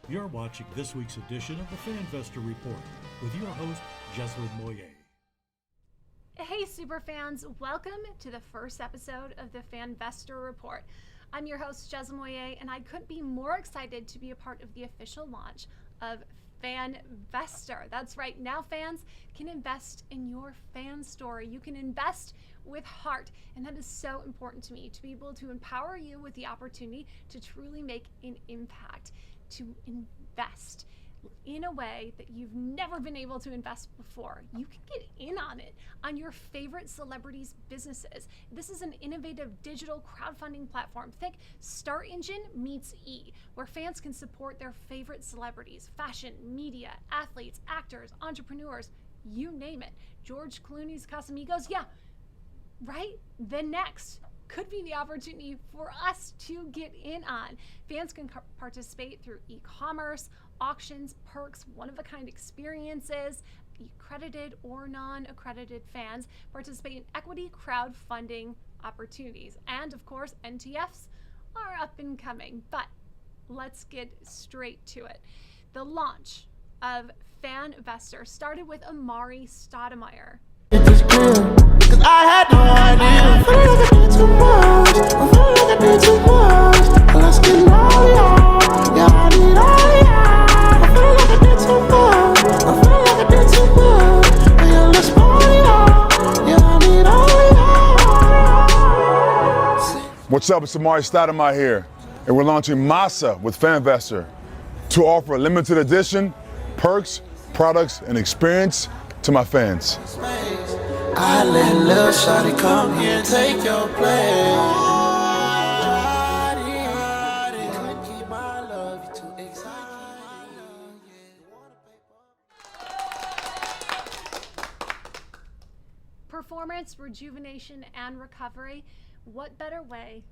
You're watching this week's edition of the Fanvestor Report with your host, Jezlan Moyet. Hey superfans, welcome to the first episode of the Fanvestor Report. I'm your host, Jezlan Moyet, and I couldn't be more excited to be a part of the official launch of Fanvestor. That's right, now fans can invest in your fan story. You can invest with heart, and that is so important to me, to be able to empower you with the opportunity to truly make an impact, to invest in a way that you've never been able to invest before. You can get in on it on your favorite celebrities' businesses. This is an innovative digital crowdfunding platform. Think Start Engine meets E, where fans can support their favorite celebrities, fashion, media, athletes, actors, entrepreneurs, you name it. George Clooney's Casamigos, yeah, right? The next could be the opportunity for us to get in on. Fans can participate through e-commerce, auctions, perks, one-of-a-kind experiences. Accredited or non-accredited fans participate in equity crowdfunding opportunities. And of course, NTFs are up and coming. But let's get straight to it. The launch of Fanvestor started with Amari Stoudemire. I had no idea. I feel like I did too much. I feel like I did too much. Let's get all. Yeah, I need all. I feel like I did too much. I feel like I did too much. Yeah, let's party on. Yeah, I need all. What's up? It's Amari Stoudemire here, and we're launching Masa with Fanvestor to offer a limited edition, perks, products, and experience to my fans. I let little shawty come here and take your place. Performance, rejuvenation, and recovery. What better way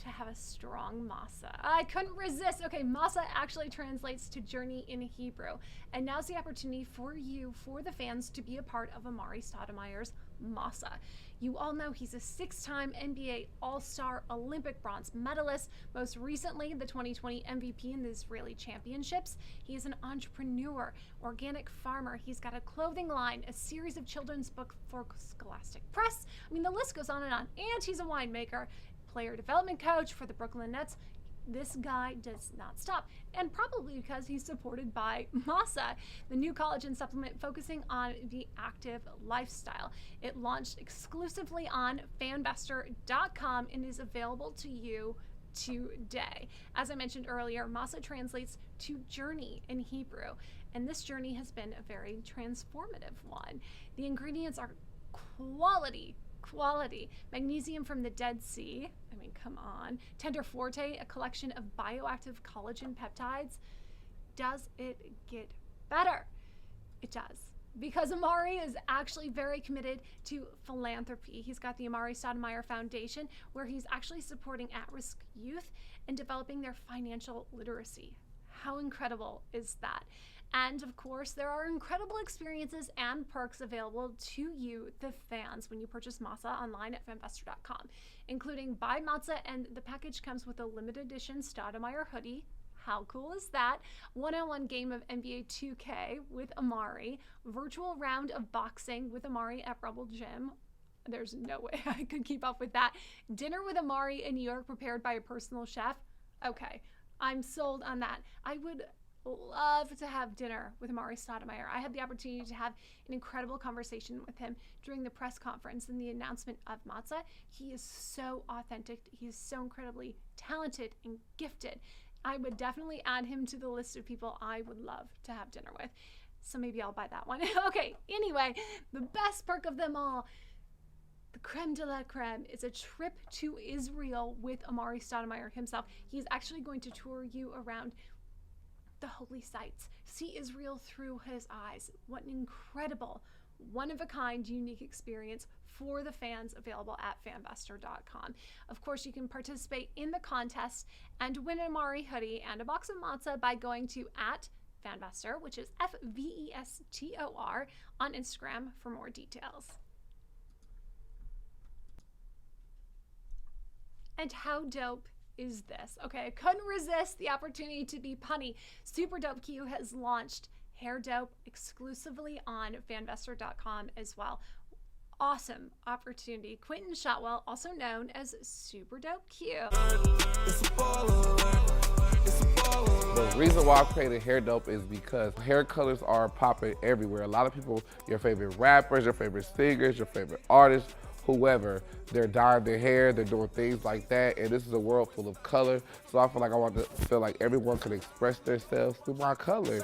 to have a strong Masa? I couldn't resist. Okay, Masa actually translates to journey in Hebrew. And now's the opportunity for you, for the fans, to be a part of Amari Stoudemire's Masa. You all know he's a 6-time NBA All-Star Olympic bronze medalist, most recently the 2020 MVP in the Israeli Championships. He is an entrepreneur, organic farmer. He's got a clothing line, a series of children's books for Scholastic Press. I mean, the list goes on. And he's a winemaker, player development coach for the Brooklyn Nets. This guy does not stop, and probably because he's supported by Masa, the new collagen supplement focusing on the active lifestyle. It launched exclusively on fanvestor.com and is available to you today. As I mentioned earlier, Masa translates to journey in Hebrew, and this journey has been a very transformative one. The ingredients are quality. Magnesium from the Dead Sea. I mean, come on. Tender Forte, a collection of bioactive collagen peptides. Does it get better? It does. Because Amari is actually very committed to philanthropy. He's got the Amari Stoudemire Foundation, where he's actually supporting at-risk youth and developing their financial literacy. How incredible is that? And of course, there are incredible experiences and perks available to you, the fans, when you purchase Masa online at fanvestor.com, including Buy Masa, and the package comes with a limited edition Stoudemire hoodie. How cool is that? One-on-one game of NBA 2K with Amari, virtual round of boxing with Amari at Rebel Gym. There's no way I could keep up with that. Dinner with Amari in New York prepared by a personal chef. Okay, I'm sold on that. I would love to have dinner with Amari Stoudemire. I had the opportunity to have an incredible conversation with him during the press conference and the announcement of Masa. He is so authentic. He is so incredibly talented and gifted. I would definitely add him to the list of people I would love to have dinner with. So maybe I'll buy that one. Okay, anyway, the best perk of them all, the creme de la creme, is a trip to Israel with Amari Stoudemire himself. He's actually going to tour you around the holy sites, see Israel through his eyes. What an incredible, one-of-a-kind, unique experience for the fans, available at fanvestor.com. Of course, you can participate in the contest and win an Amari hoodie and a box of matzah by going to @Fanvestor, which is FVESTOR, on Instagram for more details. And how dope is this? Okay, I couldn't resist the opportunity to be punny. Super Dope Q has launched Hair Dope exclusively on Fanvestor.com as well. Awesome opportunity. Quentin Shotwell, also known as Super Dope Q. The reason why I created Hair Dope is because hair colors are popping everywhere. A lot of people, your favorite rappers, your favorite singers, your favorite artists, whoever, they're dyeing their hair, they're doing things like that, and this is a world full of color, so I feel like I want to feel like everyone can express themselves through my color.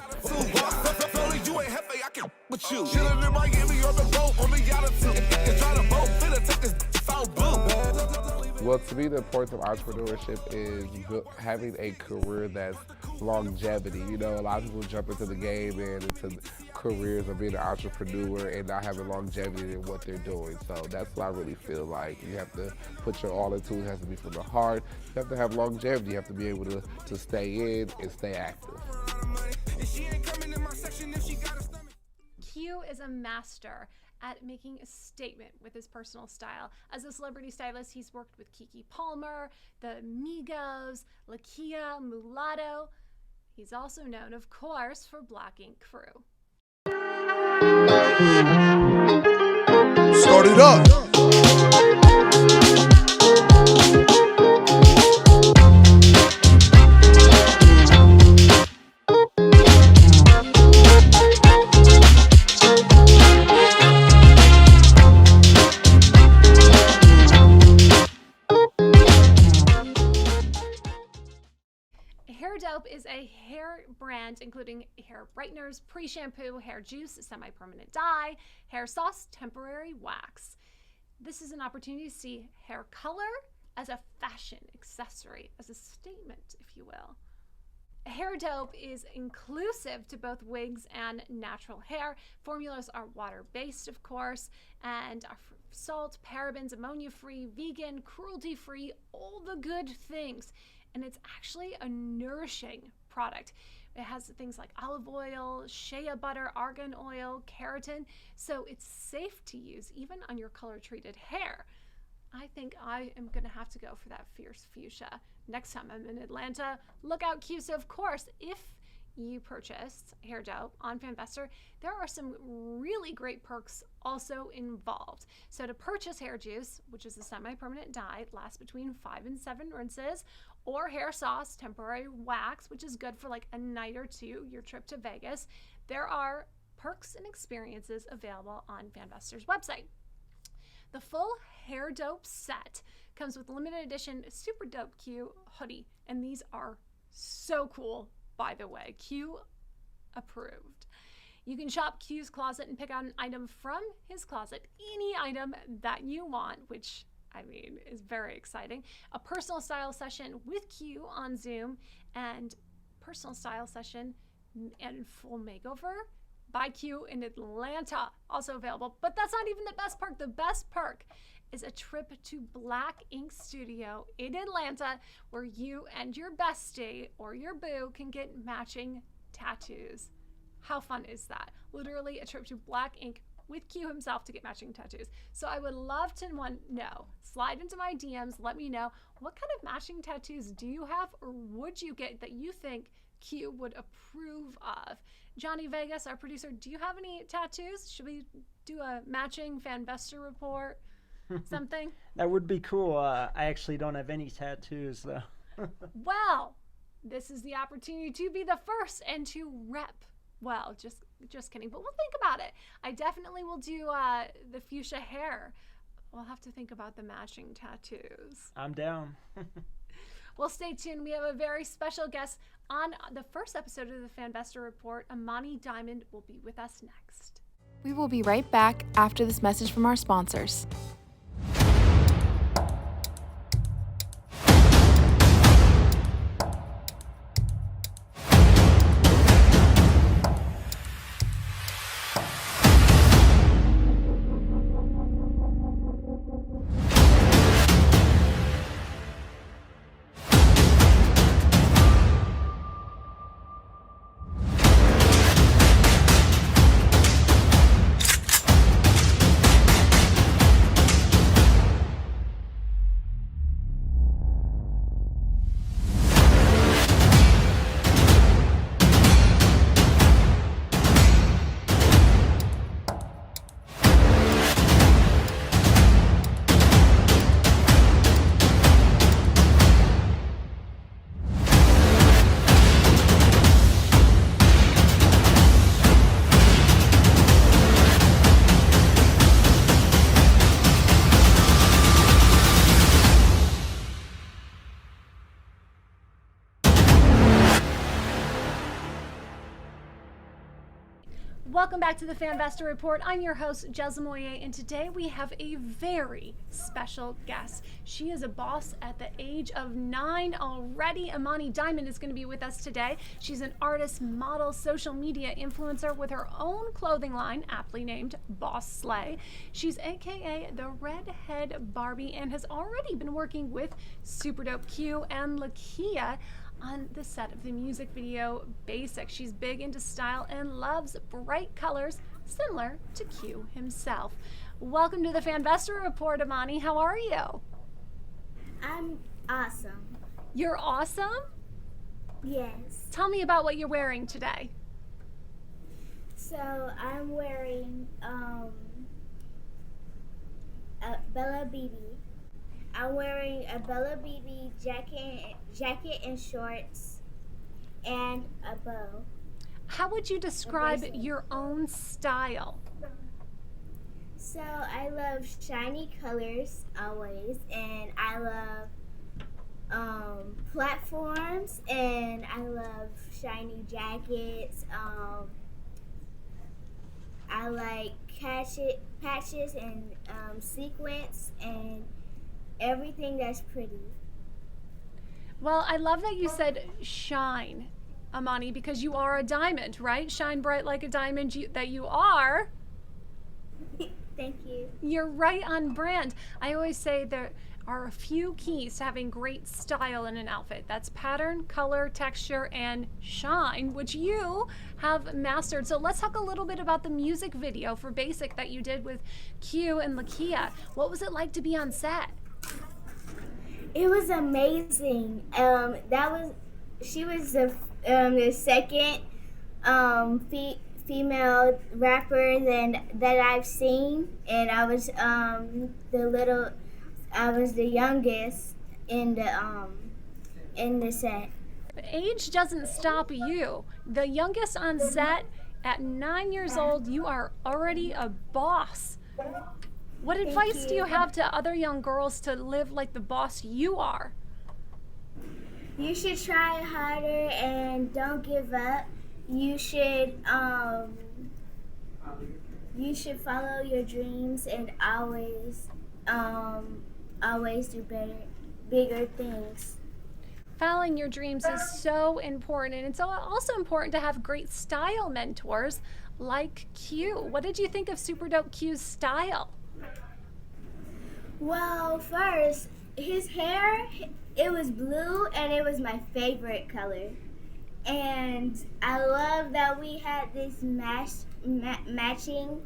Well, to me, the importance of entrepreneurship is having a career that's longevity. You know, a lot of people jump into the game and into careers of being an entrepreneur and not having longevity in what they're doing. So that's what I really feel like. You have to put your all into it. It has to be from the heart. You have to have longevity. You have to be able to stay in and stay active. Q is a master at making a statement with his personal style. As a celebrity stylist, he's worked with Keke Palmer, the Migos, Lakia, Mulatto. He's also known, of course, for Black Ink Crew. Start it up. Hair Dope is a hair brand including hair brighteners, pre-shampoo, hair juice, semi-permanent dye, hair sauce, temporary wax. This is an opportunity to see hair color as a fashion accessory, as a statement, if you will. Hair Dope is inclusive to both wigs and natural hair. Formulas are water-based, of course, and are salt, parabens, ammonia-free, vegan, cruelty-free, all the good things. And it's actually a nourishing product. It has things like olive oil, shea butter, argan oil, keratin, so it's safe to use even on your color-treated hair. I think I am gonna have to go for that fierce fuchsia next time I'm in Atlanta. Look out, Q. So of course, if you purchase Hair Dope on Fanvestor, there are some really great perks also involved. So to purchase hair juice, which is a semi-permanent dye, lasts between 5 and 7 rinses, or hair sauce, temporary wax, which is good for like a night or two, your trip to Vegas, there are perks and experiences available on Fanvestor's website. The full Hair Dope set comes with limited edition Super Dope Q hoodie, and these are so cool, by the way. Q approved. You can shop Q's closet and pick out an item from his closet, any item that you want, which I mean is very exciting. A personal style session with Q on Zoom, and personal style session and full makeover by Q in Atlanta, also available. But that's not even the best perk. The best perk is a trip to Black Ink Studio in Atlanta, where you and your bestie or your boo can get matching tattoos. How fun is that? Literally a trip to Black Ink with Q himself to get matching tattoos. So I would love to know. Slide into my DMs, let me know, what kind of matching tattoos do you have or would you get that you think Q would approve of? Johnny Vegas, our producer, do you have any tattoos? Should we do a matching Fanvestor report? Something? That would be cool. I actually don't have any tattoos though. Well, this is the opportunity to be the first and to rep. Well, just kidding, but we'll think about it. I definitely will do the fuchsia hair. We'll have to think about the matching tattoos. I'm down. Well, stay tuned. We have a very special guest on the first episode of the Fanvestor Report. Amani Diamond will be with us next. We will be right back after this message from our sponsors. Welcome back to the Fanvestor Report. I'm your host, Jezlan Moyet, and today we have a very special guest. She is a boss at the age of 9 already. Imani Diamond is going to be with us today. She's an artist, model, social media influencer with her own clothing line, aptly named Boss Slay. She's aka the Redhead Barbie and has already been working with Super Dope Q and Lakia on the set of the music video Basic. She's big into style and loves bright colors, similar to Q himself. Welcome to the Fanvestor Report, Imani. How are you? I'm awesome. You're awesome? Yes. Tell me about what you're wearing today. So I'm wearing a Bella BB. I'm wearing a Bella BB jacket and shorts and a bow. How would you describe your own style? So I love shiny colors always, and I love platforms, and I love shiny jackets. I like patches and sequins and everything that's pretty. Well, I love that you said shine, Imani, because you are a diamond, right? Shine bright like a diamond that you are. Thank you. You're right on brand. I always say there are a few keys to having great style in an outfit. That's pattern, color, texture, and shine, which you have mastered. So let's talk a little bit about the music video for Basic that you did with Q and Lakia. What was it like to be on set? It was amazing. She was the second female rapper that I've seen, and I was the youngest in the set. Age doesn't stop you. The youngest on set at 9 years old, you are already a boss. What advice do you have to other young girls to live like the boss you are? You should try harder and don't give up. You should follow your dreams and always do bigger things. Following your dreams is so important, and it's also important to have great style mentors like Q. What did you think of Super Dope Q's style? Well, first, his hair, it was blue, and it was my favorite color. And I love that we had this matching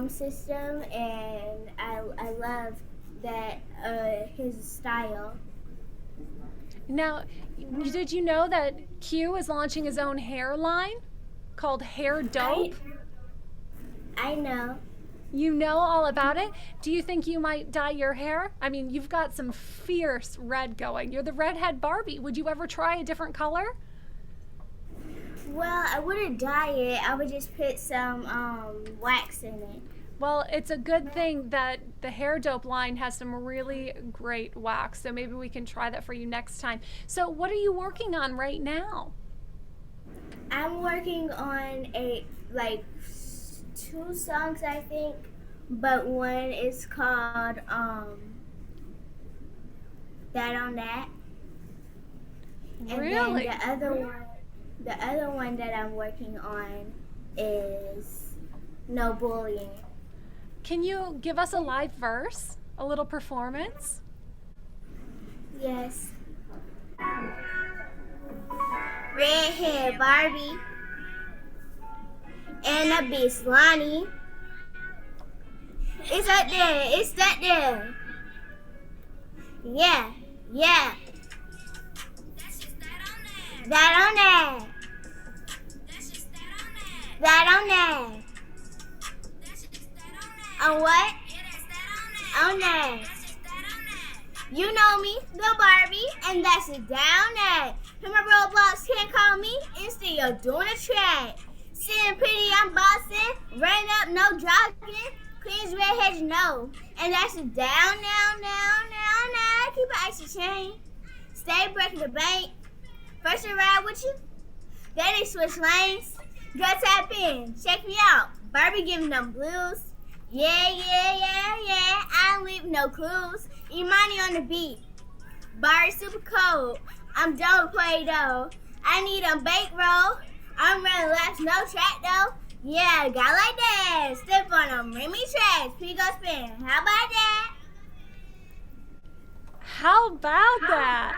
system, and I love that his style. Now, did you know that Q is launching his own hair line called Hair Dope? I know. You know all about it? Do you think you might dye your hair? I mean, you've got some fierce red going. You're the redhead Barbie. Would you ever try a different color? Well, I wouldn't dye it. I would just put some wax in it. Well, it's a good thing that the Hair Dope line has some really great wax, so maybe we can try that for you next time. So what are you working on right now? I'm working on 2 songs, I think, but one is called That on That. And Really? then the other one that I'm working on is No Bullying. Can you give us a live verse? A little performance? Yes. Redhead Barbie and a beast Lonnie. It's up there. It's that there. Yeah. That on that. That on that. On what? On that. You know me, the Barbie, and that's it down that. And my Roblox can't call me, instead you're doing a track. Sitting pretty, I'm bossing, running up, no jogging. Queen's redheads, no. And that's it down, now. Keep an icy chain. Stay breaking the bank. First to ride with you, then they switch lanes. Go tap in. Check me out. Barbie giving them blues. Yeah, yeah, yeah, yeah. I don't leave no clues. Imani on the beat. Bar super cold. I'm done with Play-Doh. I need a bake roll. I'm running laps, no track though. Yeah, got like that. Step on them, Remy tracks. Pico spin. How about that? How about that?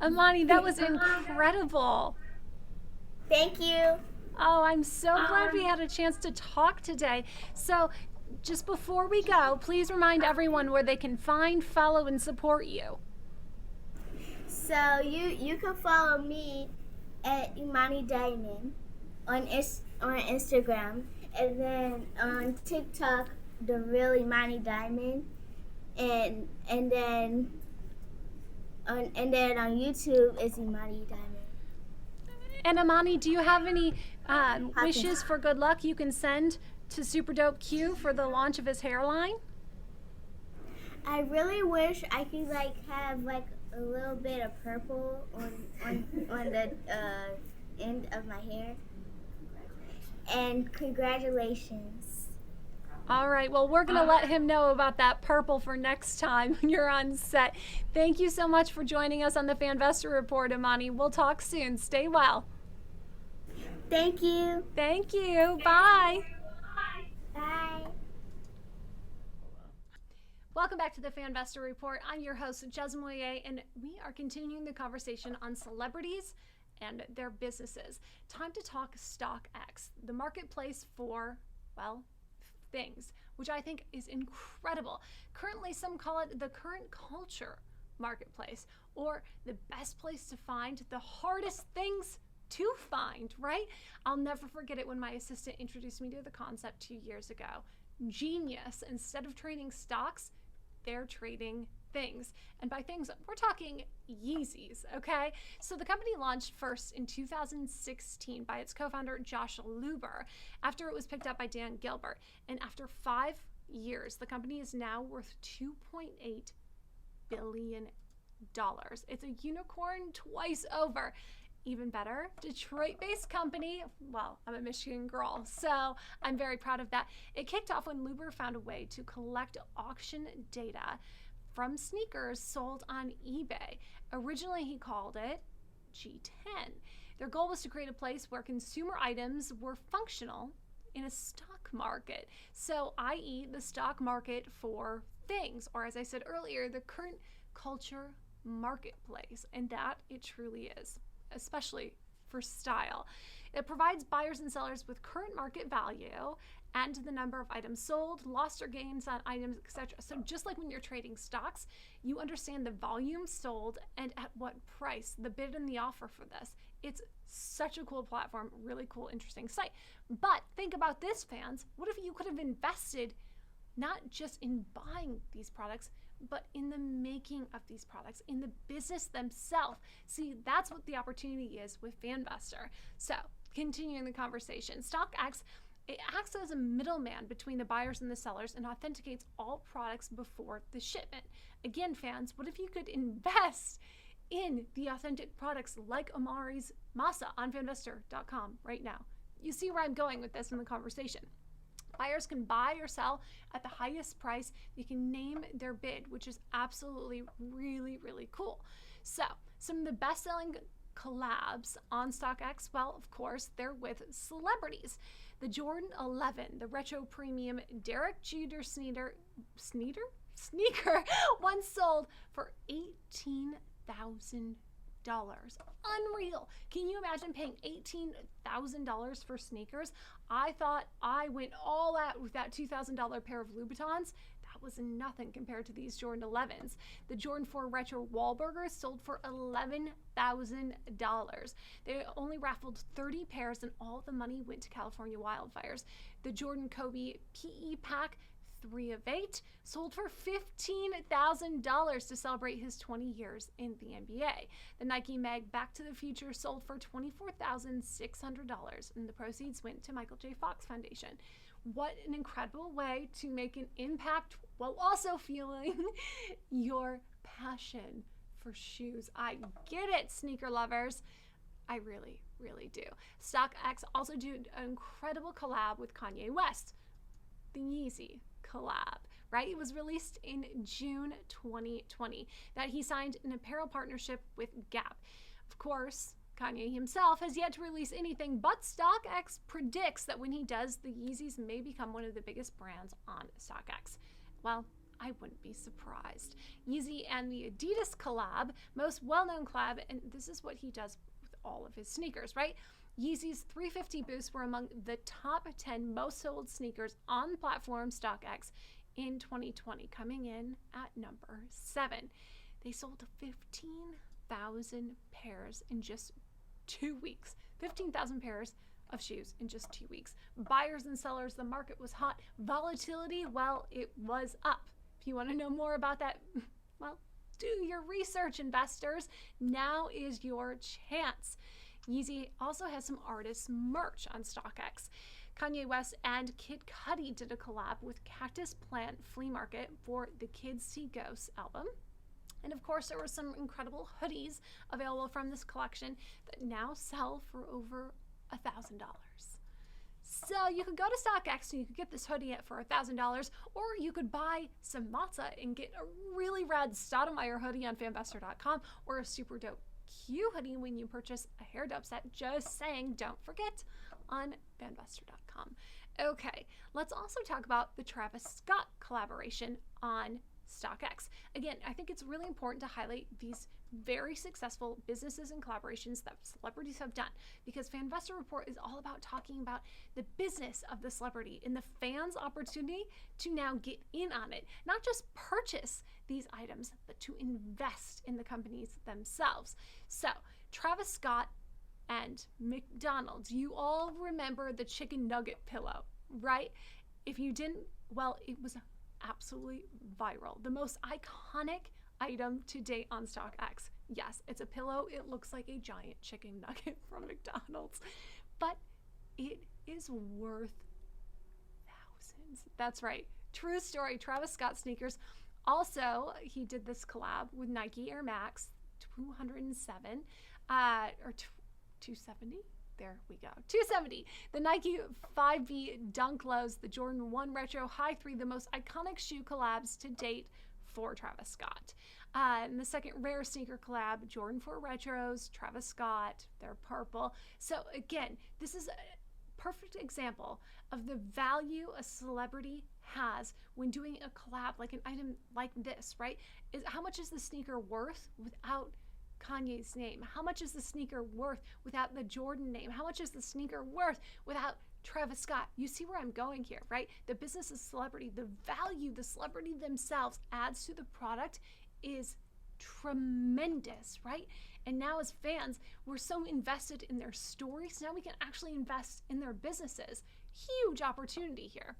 Imani, that was incredible. Thank you. Oh, I'm so glad we had a chance to talk today. So, just before we go, please remind everyone where they can find, follow, and support you. So you can follow me at Imani Diamond on Instagram, and then on TikTok, the real Imani Diamond, and then on YouTube it's Imani Diamond. And Imani, do you have any wishes for good luck you can send to Super Dope Q for the launch of his hairline? I really wish I could have a little bit of purple on the end of my hair. And congratulations. All right, well, we're going to let him know about that purple for next time when you're on set. Thank you so much for joining us on the Fanvestor Report, Imani. We'll talk soon. Stay well. Thank you. Thank you. Bye. Bye. Welcome back to the Fanvestor Report. I'm your host, Jezlan Moyet, and we are continuing the conversation on celebrities and their businesses. Time to talk StockX, the marketplace for, well, things, which I think is incredible. Currently, some call it the current culture marketplace, or the best place to find the hardest things to find, right? I'll never forget it when my assistant introduced me to the concept 2 years ago. Genius. Instead of trading stocks, they're trading things. And by things, we're talking Yeezys, okay? So the company launched first in 2016 by its co-founder Josh Luber after it was picked up by Dan Gilbert. And after 5 years, the company is now worth $2.8 billion. It's a unicorn twice over. Even better, Detroit-based company. Well, I'm a Michigan girl, so I'm very proud of that. It kicked off when Luber found a way to collect auction data from sneakers sold on eBay. Originally, he called it G10. Their goal was to create a place where consumer items were functional in a stock market. So, i.e., the stock market for things, or as I said earlier, the current culture marketplace. And that it truly is, especially for style. It provides buyers and sellers with current market value and the number of items sold, lost or gains on items, etc. So just like when you're trading stocks, you understand the volume sold and at what price, the bid and the offer for this. It's such a cool platform, really cool, interesting site. But think about this, fans. What if you could have invested not just in buying these products, but in the making of these products, in the business themselves? See, that's what the opportunity is with Fanvestor. So, continuing the conversation, StockX, it acts as a middleman between the buyers and the sellers and authenticates all products before the shipment. Again, fans, what if you could invest in the authentic products like Amari's Masa on Fanvestor.com right now? You see where I'm going with this in the conversation. Buyers can buy or sell at the highest price. They can name their bid, which is absolutely really, really cool. So, some of the best-selling collabs on StockX, well, of course, they're with celebrities. The Jordan 11, the retro premium Derek Jeter sneaker once sold for $18,000. Unreal. Can you imagine paying $18,000 for sneakers? I thought I went all out with that $2,000 pair of Louboutins. That was nothing compared to these Jordan 11s. The Jordan 4 Retro Wahlburgers sold for $11,000. They only raffled 30 pairs and all the money went to California wildfires. The Jordan Kobe PE Pack 3 of 8 sold for $15,000 to celebrate his 20 years in the NBA. The Nike Mag Back to the Future sold for $24,600, and the proceeds went to Michael J. Fox Foundation. What an incredible way to make an impact while also feeling your passion for shoes. I get it, sneaker lovers. I really, really do. StockX also did an incredible collab with Kanye West, the Yeezy collab, right? It was released in June 2020 that he signed an apparel partnership with Gap. Of course, Kanye himself has yet to release anything, but StockX predicts that when he does, the Yeezys may become one of the biggest brands on StockX. Well, I wouldn't be surprised. Yeezy and the Adidas collab, most well-known collab, and this is what he does with all of his sneakers, right? Yeezy's 350 boosts were among the top 10 most sold sneakers on the platform StockX in 2020, coming in at number 7. They sold 15,000 pairs in just 2 weeks. 15,000 pairs of shoes in just 2 weeks. Buyers and sellers, the market was hot. Volatility, well, it was up. If you want to know more about that, well, do your research, investors. Now is your chance. Yeezy also has some artist merch on StockX. Kanye West and Kid Cudi did a collab with Cactus Plant Flea Market for the Kids See Ghosts album. And of course, there were some incredible hoodies available from this collection that now sell for over $1,000. So you could go to StockX and you could get this hoodie for $1,000, or you could buy some matzah and get a really rad Stoudemire hoodie on Fanvestor.com, or a super dope Q hoodie when you purchase a hair dope set. Just saying, don't forget, on Fanvestor.com. Okay, let's also talk about the Travis Scott collaboration on StockX. Again, I think it's really important to highlight these very successful businesses and collaborations that celebrities have done, because Fanvestor Report is all about talking about the business of the celebrity and the fans' opportunity to now get in on it, not just purchase these items, but to invest in the companies themselves. So Travis Scott and McDonald's, you all remember the chicken nugget pillow, right? If you didn't, well, it was absolutely viral. The most iconic item to date on StockX. Yes, it's a pillow. It looks like a giant chicken nugget from McDonald's, but it is worth thousands. That's right. True story. Travis Scott sneakers. Also, he did this collab with Nike Air Max 207 or 270. There we go. 270. The Nike 5B Dunk Lows, the Jordan 1 Retro High 3, the most iconic shoe collabs to date for Travis Scott. And the second rare sneaker collab, Jordan 4 Retros, Travis Scott, they're purple. So again, this is a perfect example of the value a celebrity has when doing a collab, like an item like this, right? Is how much is the sneaker worth without Kanye's name? How much is the sneaker worth without the Jordan name? How much is the sneaker worth without Travis Scott? You see where I'm going here, right? The business of celebrity, the value the celebrity themselves adds to the product is tremendous, right? And now as fans, we're so invested in their stories. Now we can actually invest in their businesses. Huge opportunity here.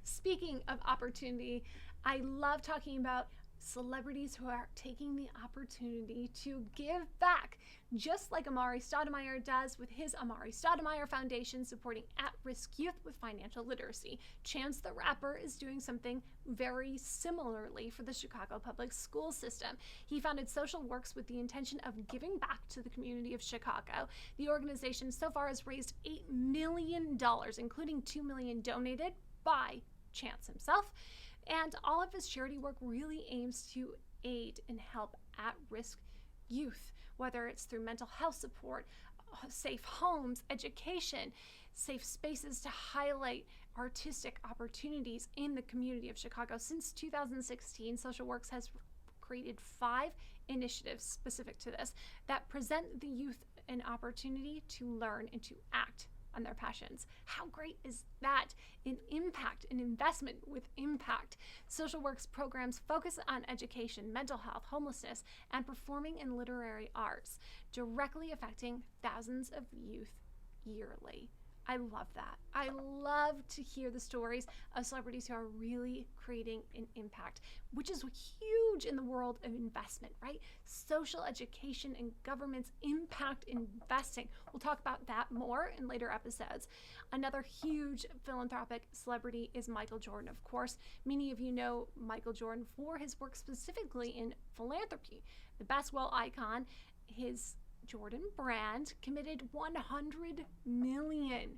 Speaking of opportunity, I love talking about celebrities who are taking the opportunity to give back, just like Amari Stoudemire does with his Amari Stoudemire Foundation, supporting at-risk youth with financial literacy. Chance the Rapper is doing something very similarly for the Chicago public school system. He founded Social Works with the intention of giving back to the community of Chicago. The organization so far has raised $8 million, including $2 million donated by Chance himself. And all of his charity work really aims to aid and help at-risk youth, whether it's through mental health support, safe homes, education, safe spaces to highlight artistic opportunities in the community of Chicago. Since 2016, Social Works has created 5 initiatives specific to this that present the youth an opportunity to learn and to act on their passions. How great is that? An impact, an investment with impact. Social Works programs focus on education, mental health, homelessness, and performing and literary arts, directly affecting thousands of youth yearly. I love that. I love to hear the stories of celebrities who are really creating an impact, which is huge in the world of investment, right? Social education and government's impact investing. We'll talk about that more in later episodes. Another huge philanthropic celebrity is Michael Jordan, of course. Many of you know Michael Jordan for his work specifically in philanthropy. The basketball icon, his Jordan Brand committed $100 million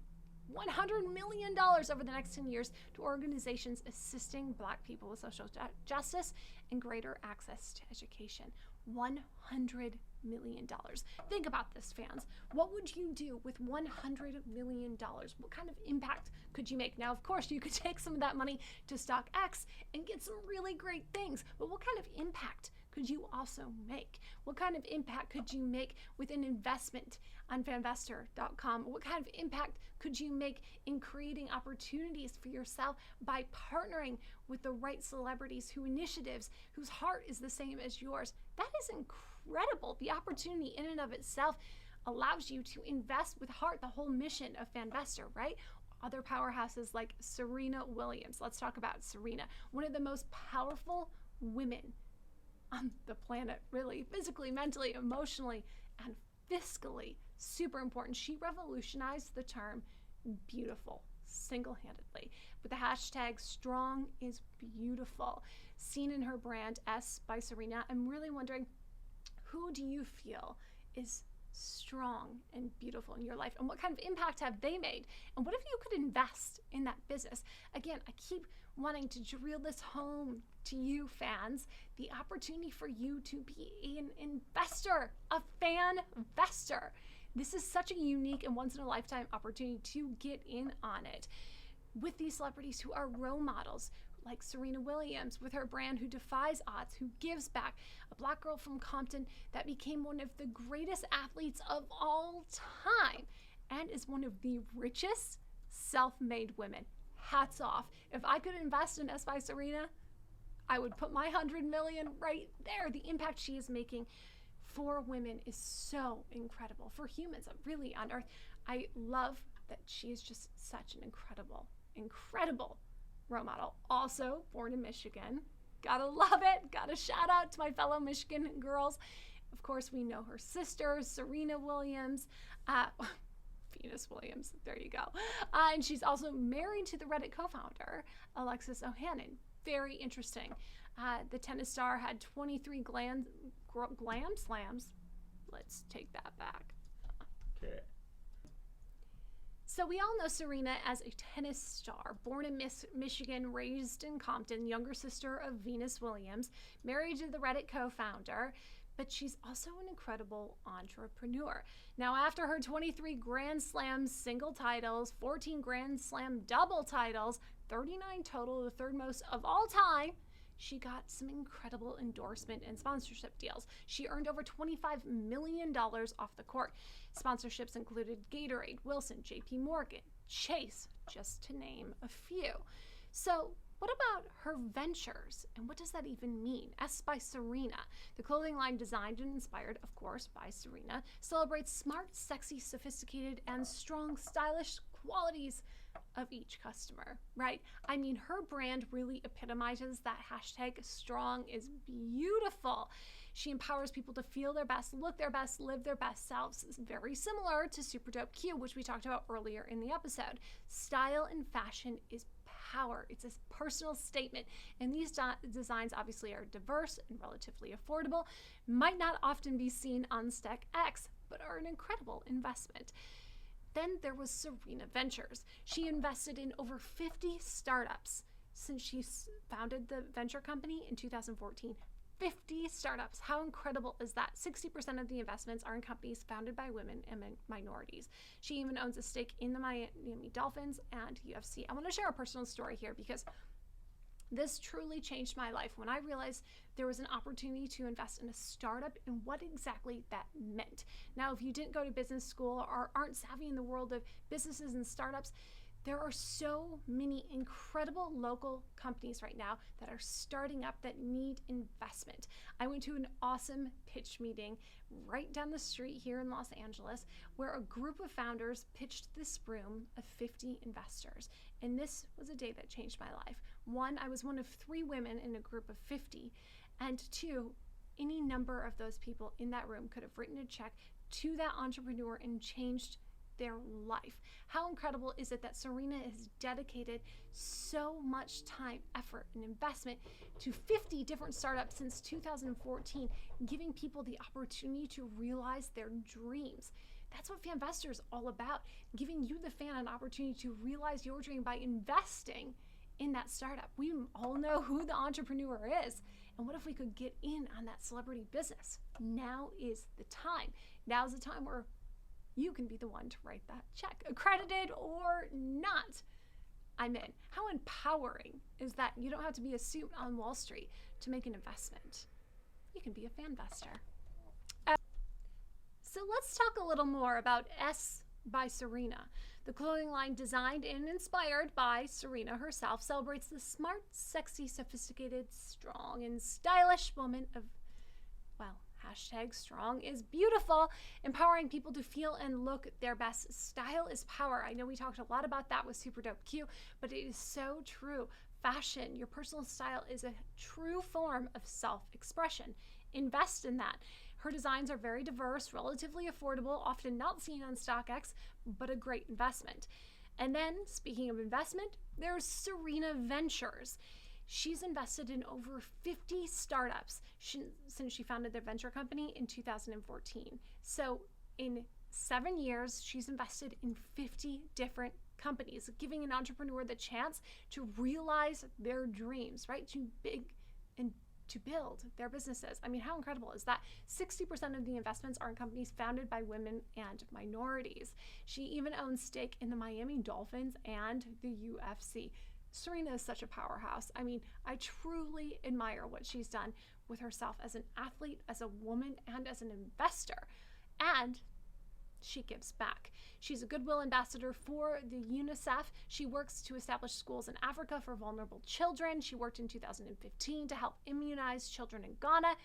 over the next 10 years to organizations assisting Black people with social justice and greater access to education. $100 million. Think about this, fans. What would you do with $100 million? What kind of impact could you make? Now, of course, you could take some of that money to stock X and get some really great things, but what kind of impact could you also make? What kind of impact could you make with an investment on Fanvestor.com? What kind of impact could you make in creating opportunities for yourself by partnering with the right celebrities, initiatives whose heart is the same as yours? That is incredible. The opportunity in and of itself allows you to invest with heart, the whole mission of Fanvestor, right? Other powerhouses like Serena Williams. Let's talk about Serena, one of the most powerful women on the planet, really, physically, mentally, emotionally, and fiscally. Super important. She revolutionized the term beautiful single-handedly with the hashtag strong is beautiful, seen in her brand S by Serena. I'm really wondering, who do you feel is strong and beautiful in your life, and what kind of impact have they made? And what if you could invest in that business? Again, I keep wanting to drill this home to you, fans, the opportunity for you to be an investor, a Fanvestor. This is such a unique and once-in-a-lifetime opportunity to get in on it with these celebrities who are role models, like Serena Williams with her brand who defies odds, who gives back, a Black girl from Compton that became one of the greatest athletes of all time and is one of the richest self-made women. Hats off. If I could invest in S by Serena, I would put my $100 million right there. The impact she is making for women is so incredible, for humans really on earth. I love that she is just such an incredible role model. Also born in Michigan. Gotta love it. Gotta shout out to my fellow Michigan girls. Of course, we know her sister, Serena Williams, Venus Williams, there you go. And she's also married to the Reddit co-founder, Alexis Ohanian. Very interesting. The tennis star had 23 glam slams. Let's take that back. Okay. So we all know Serena as a tennis star, born in Michigan, raised in Compton, younger sister of Venus Williams, married to the Reddit co-founder, but she's also an incredible entrepreneur. Now, after her 23 Grand Slam single titles, 14 Grand Slam double titles, 39 total, the third most of all time, she got some incredible endorsement and sponsorship deals. She earned over $25 million off the court. Sponsorships included Gatorade, Wilson, JP Morgan, Chase, just to name a few. So what about her ventures? And what does that even mean? S by Serena. The clothing line, designed and inspired, of course, by Serena, celebrates smart, sexy, sophisticated, and strong, stylish qualities of each customer, right? I mean, her brand really epitomizes that hashtag strong is beautiful. She empowers people to feel their best, look their best, live their best selves. It's very similar to Super Dope Q, which we talked about earlier in the episode. Style and fashion is power. It's a personal statement. And these designs obviously are diverse and relatively affordable, might not often be seen on Stack X, but are an incredible investment. Then there was Serena Ventures. She invested in over 50 startups since she founded the venture company in 2014. 50 startups. How incredible is that? 60% of the investments are in companies founded by women and minorities. She even owns a stake in the Miami Dolphins and UFC. I want to share a personal story here because this truly changed my life when I realized there was an opportunity to invest in a startup and what exactly that meant. Now, if you didn't go to business school or aren't savvy in the world of businesses and startups, there are so many incredible local companies right now that are starting up that need investment. I went to an awesome pitch meeting right down the street here in Los Angeles where a group of founders pitched this room of 50 investors. And this was a day that changed my life. One, I was one of 3 women in a group of 50. And 2, any number of those people in that room could have written a check to that entrepreneur and changed their life. How incredible is it that Serena has dedicated so much time, effort, and investment to 50 different startups since 2014, giving people the opportunity to realize their dreams. That's what Fanvestor is all about, giving you, the fan, an opportunity to realize your dream by investing in that startup. We all know who the entrepreneur is. And what if we could get in on that celebrity business? Now is the time. Now's the time where you can be the one to write that check, accredited or not. I'm in. How empowering is that? You don't have to be a suit on Wall Street to make an investment. You can be a Fanvestor. So let's talk a little more about S by Serena. The clothing line, designed and inspired by Serena herself, celebrates the smart, sexy, sophisticated, strong, and stylish woman of, well, hashtag strong is beautiful, empowering people to feel and look their best. Style is power. I know we talked a lot about that with Super Dope Q, but it is so true. Fashion, your personal style, is a true form of self-expression. Invest in that. Her designs are very diverse, relatively affordable, often not seen on StockX, but a great investment. And then, speaking of investment, there's Serena Ventures. She's invested in over 50 startups since she founded their venture company in 2014. So in 7 years, she's invested in 50 different companies, giving an entrepreneur the chance to realize their dreams, right? To build their businesses. I mean, how incredible is that? 60% of the investments are in companies founded by women and minorities. She even owns stake in the Miami Dolphins and the UFC. Serena is such a powerhouse. I mean, I truly admire what she's done with herself as an athlete, as a woman, and as an investor. And she gives back. She's a Goodwill ambassador for the UNICEF. She works to establish schools in Africa for vulnerable children. She worked in 2015 to help immunize children in Ghana.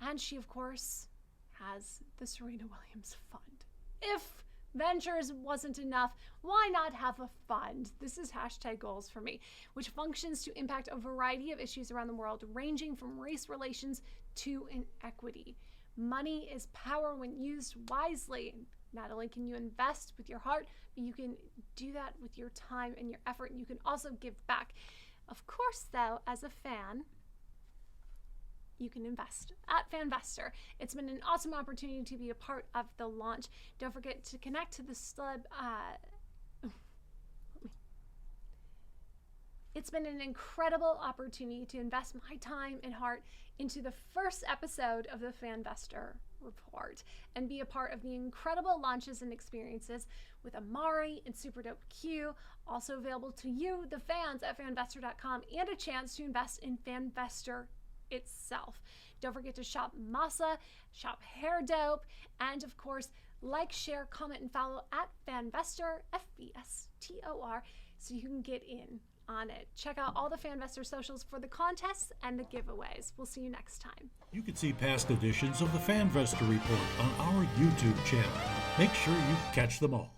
And she, of course, has the Serena Williams Fund. If Ventures wasn't enough, why not have a fund? This is hashtag goals for me, which functions to impact a variety of issues around the world, ranging from race relations to inequity. Money is power when used wisely. Not only can you invest with your heart, but you can do that with your time and your effort, and you can also give back. Of course, though, as a fan, you can invest at Fanvestor. It's been an awesome opportunity to be a part of the launch. Don't forget to connect to the It's been an incredible opportunity to invest my time and heart into the first episode of the Fanvestor Report and be a part of the incredible launches and experiences with Amari and Super Dope Q, also available to you, the fans, at fanvestor.com, and a chance to invest in Fanvestor itself. Don't forget to shop Masa, shop Hair Dope, and of course, like, share, comment, and follow at Fanvestor, FBSTOR, so you can get in on it. Check out all the Fanvestor socials for the contests and the giveaways. We'll see you next time. You can see past editions of the Fanvestor Report on our YouTube channel. Make sure you catch them all.